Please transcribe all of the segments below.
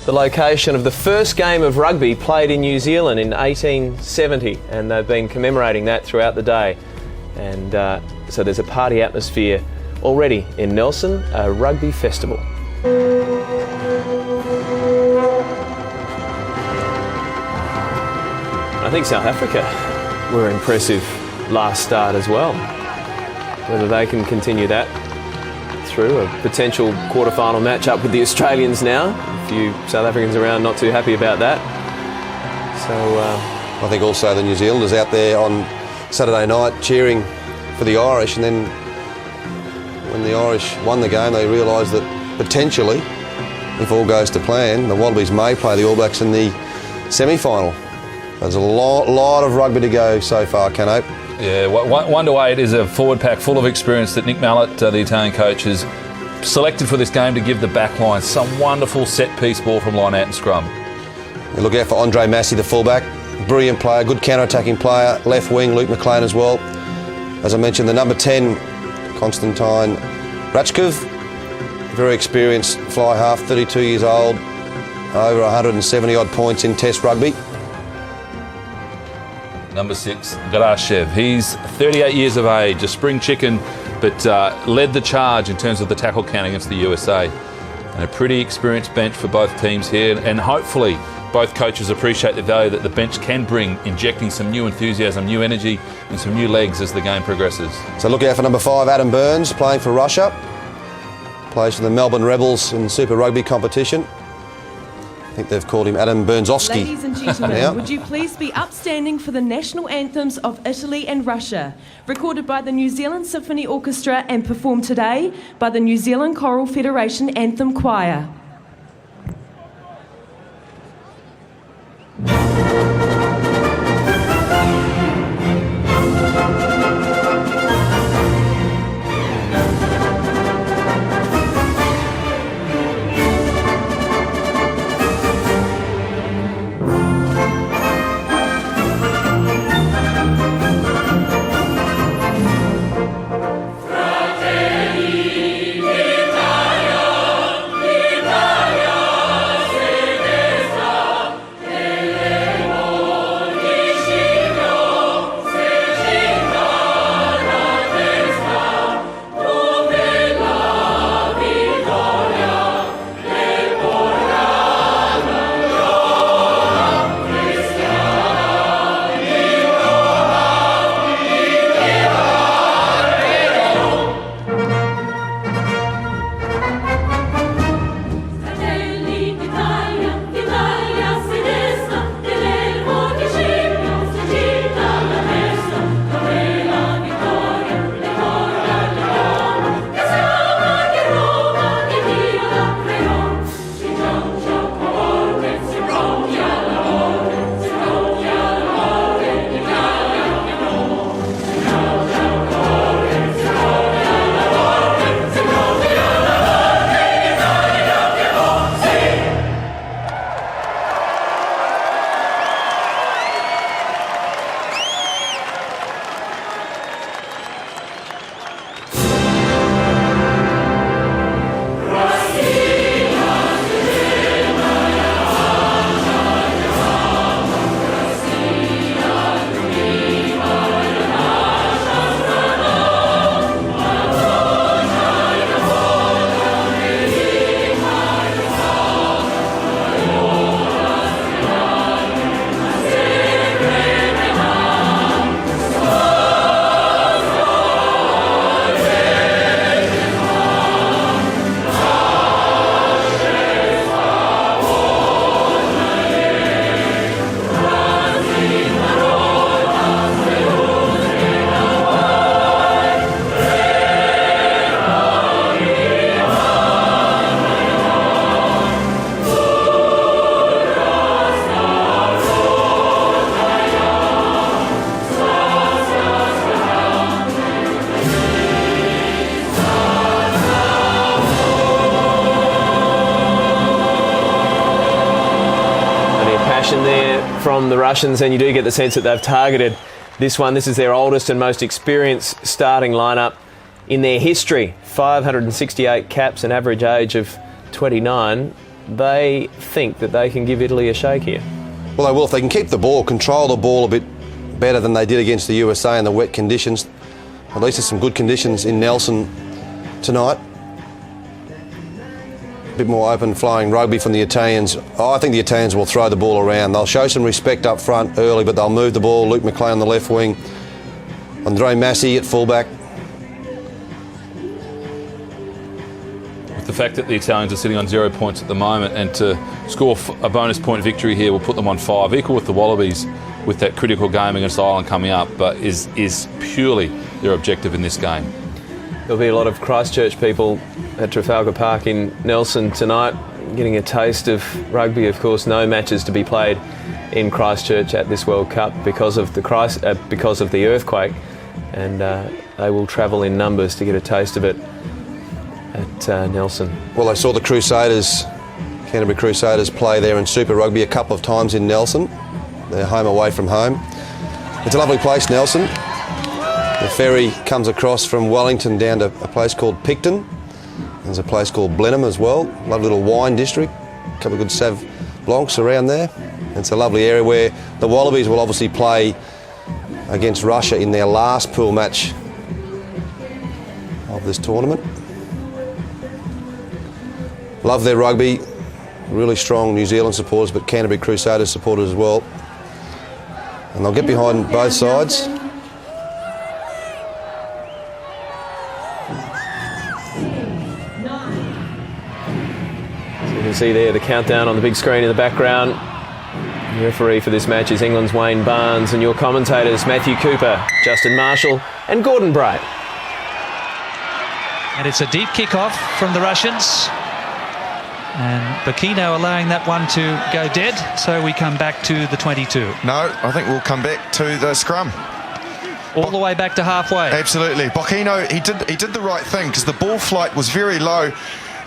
the location of the first game of rugby played in New Zealand in 1870, and they've been commemorating that throughout the day. And so there's a party atmosphere already in Nelson, a rugby festival. I think South Africa were impressive last start as well. Whether they can continue that through a potential quarter-final match-up with the Australians now. A few South Africans around not too happy about that. So I think also the New Zealanders out there on Saturday night cheering for the Irish, and then when the Irish won the game they realised that potentially, if all goes to plan, the Wallabies may play the All Blacks in the semi-final. There's a lot of rugby to go so far, Cano. Yeah, 1-8 is a forward pack full of experience that Nick Mallett, the Italian coach, has selected for this game to give the back line some wonderful set-piece ball from line out and scrum. You look out for Andre Massey, the fullback. Brilliant player, good counter-attacking player. Left wing, Luke McLean as well. As I mentioned, the number 10, Konstantin Rachkov. Very experienced fly half, 32 years old. Over 170-odd points in Test rugby. Number 6, Garashev. He's 38 years of age, a spring chicken, but led the charge in terms of the tackle count against the USA. And a pretty experienced bench for both teams here, and hopefully both coaches appreciate the value that the bench can bring, injecting some new enthusiasm, new energy and some new legs as the game progresses. So look out for number 5, Adam Burns, playing for Russia. Plays for the Melbourne Rebels in Super Rugby competition. I think they've called him Adam Burnsovsky. Ladies and gentlemen, would you please be upstanding for the national anthems of Italy and Russia, recorded by the New Zealand Symphony Orchestra and performed today by the New Zealand Choral Federation Anthem Choir. There from the Russians, and you do get the sense that they've targeted this one. This is their oldest and most experienced starting lineup in their history. 568 caps, an average age of 29. they think that they can give Italy a shake here. Well, they will if they can keep the ball, control the ball a bit better than they did against the USA in the wet conditions. At least there's some good conditions in Nelson tonight. A bit more open flying rugby from the Italians. I think the Italians will throw the ball around. They'll show some respect up front early, but they'll move the ball. Luke McLean on the left wing. Andre Massey at fullback. With the fact that the Italians are sitting on 0 points at the moment, and to score a bonus point victory here will put them on 5, equal with the Wallabies with that critical game against Ireland coming up, but is purely their objective in this game. There'll be a lot of Christchurch people at Trafalgar Park in Nelson tonight, getting a taste of rugby. Of course, no matches to be played in Christchurch at this World Cup because of the earthquake, and they will travel in numbers to get a taste of it at Nelson. Well, they saw the Crusaders, Canterbury Crusaders, play there in Super Rugby a couple of times in Nelson. They're home away from home. It's a lovely place, Nelson. The ferry comes across from Wellington down to a place called Picton. There's a place called Blenheim as well. Lovely little wine district. A couple of good Sauv Blancs around there. It's a lovely area where the Wallabies will obviously play against Russia in their last pool match of this tournament. Love their rugby. Really strong New Zealand supporters, but Canterbury Crusaders supporters as well. And they'll get behind both sides. So you can see there the countdown on the big screen in the background. The referee for this match is England's Wayne Barnes, and your commentators Matthew Cooper, Justin Marshall and Gordon Bright. And it's a deep kick-off from the Russians. And Bocchino allowing that one to go dead, so we come back to the 22. No, I think we'll come back to the scrum. All the way back to halfway. Absolutely. Bocchino, he did the right thing because the ball flight was very low.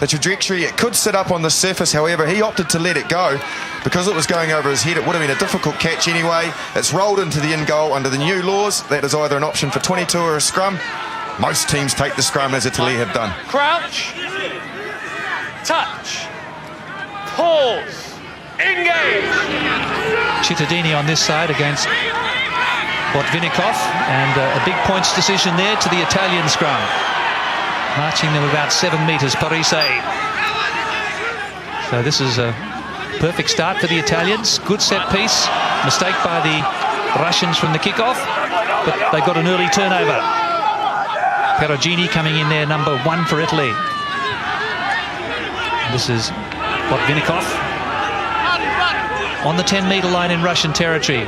The trajectory, it could sit up on the surface, however, he opted to let it go because it was going over his head. It would have been a difficult catch anyway. It's rolled into the in goal under the new laws. That is either an option for 22 or a scrum. Most teams take the scrum, as Italy have done. Crouch, touch, pause, engage. Cittadini on this side against Botvinnikov, and a big points decision there to the Italian scrum. Marching them about 7 metres, Parise. So this is a perfect start for the Italians. Good set piece. Mistake by the Russians from the kickoff, but they got an early turnover. Perugini coming in there, number 1 for Italy. This is Botvinnikov on the 10-metre line in Russian territory.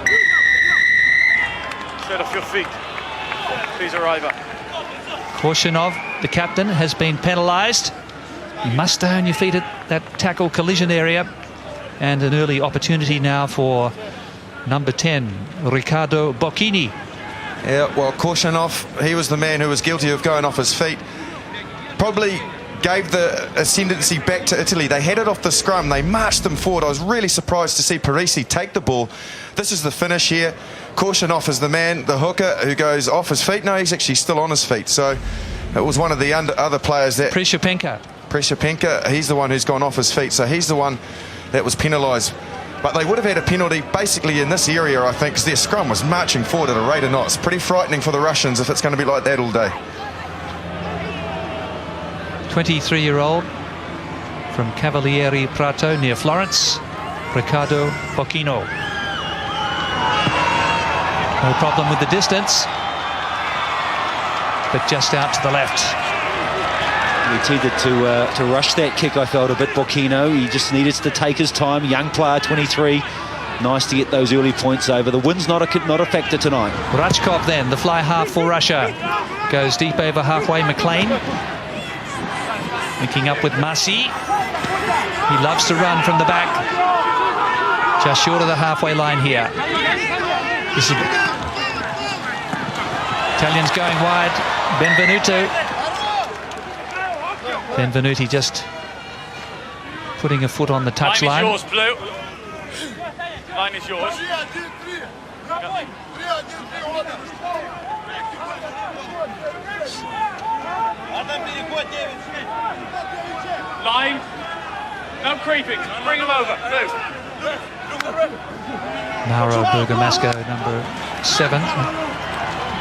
Set off your feet. Please arrive up. Korshunov, the captain, has been penalised. You must stay on your feet at that tackle collision area. And an early opportunity now for number 10, Riccardo Bocchini. Yeah, well, Korshunov, he was the man who was guilty of going off his feet. Probably gave the ascendancy back to Italy. They had it off the scrum. They marched them forward. I was really surprised to see Parisi take the ball. This is the finish here. Korshunov is the man, the hooker, who goes off his feet. No, he's actually still on his feet. So it was one of the other players that... Prishapenka, he's the one who's gone off his feet. So he's the one that was penalised. But they would have had a penalty basically in this area, I think, because their scrum was marching forward at a rate of knots. Pretty frightening for the Russians if it's going to be like that all day. 23-year-old from Cavalieri Prato near Florence, Riccardo Bocchino. No problem with the distance, but just out to the left. He tended to rush that kick, I felt, a bit, Bocchino. He just needed to take his time. Young player, 23. Nice to get those early points over. The wind's not a factor tonight. Rachkov then, the fly half for Russia. Goes deep over halfway, McLean. Linking up with Massey. He loves to run from the back. Just short of the halfway line here. This is Italians going wide. Benvenuti just putting a foot on the touchline. Line is yours, Blue. Line is yours. Line. No creeping. Bring him over. Move. Mauro Bergamasco, number 7.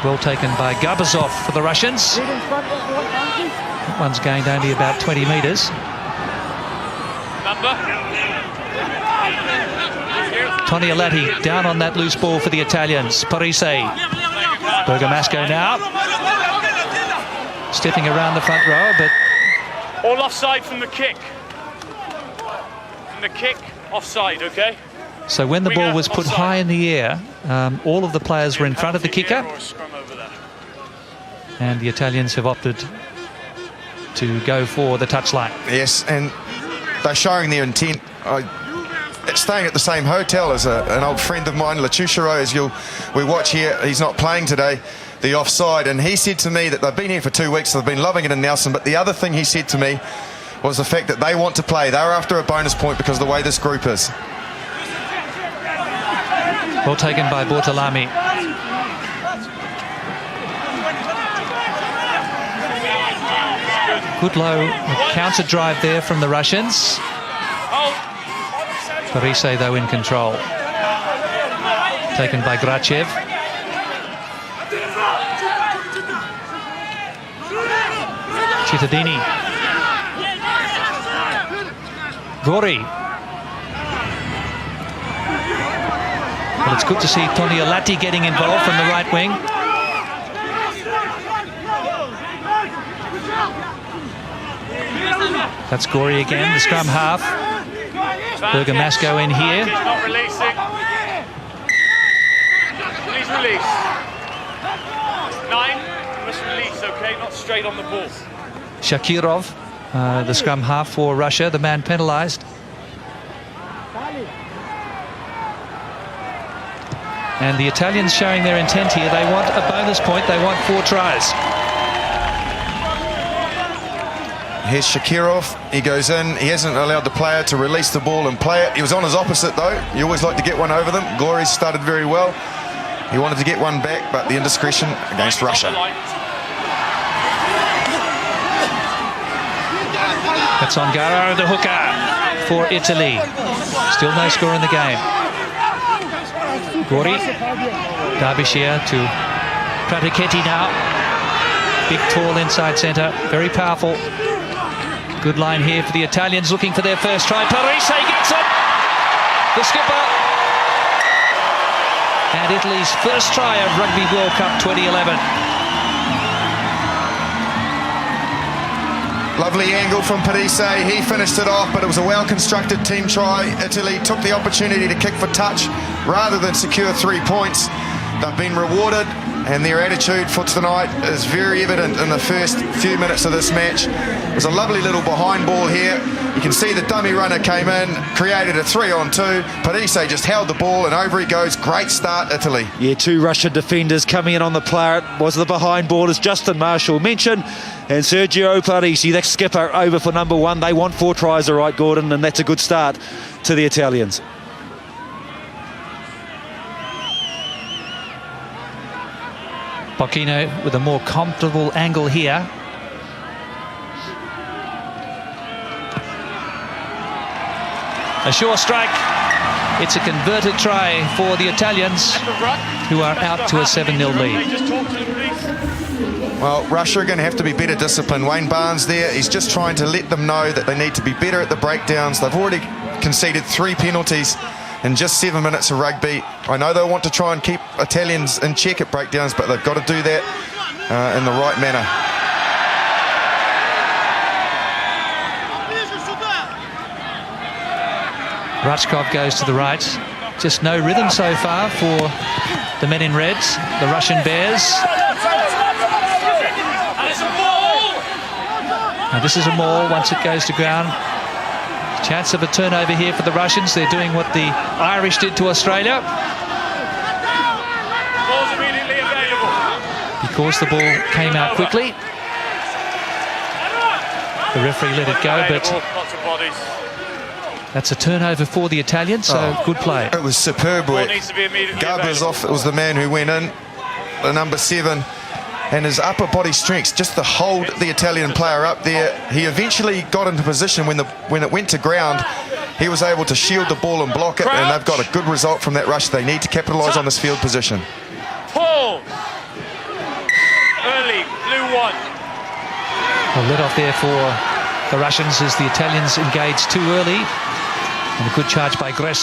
Well taken by Gabazov for the Russians. That one's gained only about 20 metres. Number. Tony Alatti down on that loose ball for the Italians. Parise. Bergamasco now. Stepping around the front row, but... All offside from the kick. From the kick, offside, okay? So when the ball was put high in the air, all of the players were in front of the kicker. And the Italians have opted to go for the touchline. Yes, and they're showing their intent. Staying at the same hotel as an old friend of mine, Latuchero, as we watch here. He's not playing today, the offside, and he said to me that they've been here for 2 weeks, so they've been loving it in Nelson, but the other thing he said to me was the fact that they want to play. They're after a bonus point because of the way this group is. Ball taken by Bortolami. Good low counter drive there from the Russians. Parise, though, in control. Taken by Grachev. Cittadini. Gori. Well, it's good to see Tony Alatti getting involved from the right wing. That's Gori again, the scrum half. Bergamasco in here. Not releasing. Please release. 9, must release, okay? Not straight on the ball. Shakirov, the scrum half for Russia, the man penalised. And the Italians showing their intent here. They want a bonus point. They want 4 tries. Here's Shakirov. He goes in. He hasn't allowed the player to release the ball and play it. He was on his opposite, though. You always like to get one over them. Gori started very well. He wanted to get one back, but the indiscretion against Russia. That's Ongaro, the hooker for Italy. Still no score in the game. Gori. Derbyshire to Pratichetti now. Big, tall inside centre. Very powerful. Good line here for the Italians, looking for their first try. Parise gets it! The skipper. And Italy's first try of Rugby World Cup 2011. Lovely angle from Parise. He finished it off, but it was a well-constructed team try. Italy took the opportunity to kick for touch rather than secure 3 points. They've been rewarded, and their attitude for tonight is very evident in the first few minutes of this match. It was a lovely little behind ball here. You can see the dummy runner came in, created a 3-on-2. Parise just held the ball, and over he goes. Great start, Italy. Yeah, 2 Russian defenders coming in on the player. It was the behind ball, as Justin Marshall mentioned. And Sergio Parise, the skipper, over for number 1. They want 4 tries, all right, Gordon, and that's a good start to the Italians. Bocchino with a more comfortable angle here. A sure strike. It's a converted try for the Italians, who are out to a 7-0 lead. Well, Russia are going to have to be better disciplined. Wayne Barnes there, he's just trying to let them know that they need to be better at the breakdowns. They've already conceded 3 penalties in just 7 minutes of rugby. I know they want to try and keep Italians in check at breakdowns, but they've got to do that in the right manner. Rachkov goes to the right. Just no rhythm so far for the men in reds, the Russian Bears. Now this is a maul once it goes to ground. Chance of a turnover here for the Russians. They're doing what the Irish did to Australia. Ball's immediately available. Because the ball came out quickly. The referee let it go, but Lots of bodies. that's a turnover for the Italians, so good play. It was superb Ball work. needs to be immediately Gabazov available. was the man who went in, the number 7. and his upper body strength, just to hold the Italian player up there. He eventually got into position when it went to ground. He was able to shield the ball and block it, and they've got a good result from that rush. They need to capitalise on this field position. Pull. Early, blue 1. Well, let off there for the Russians as the Italians engaged too early. And a good charge by Gress.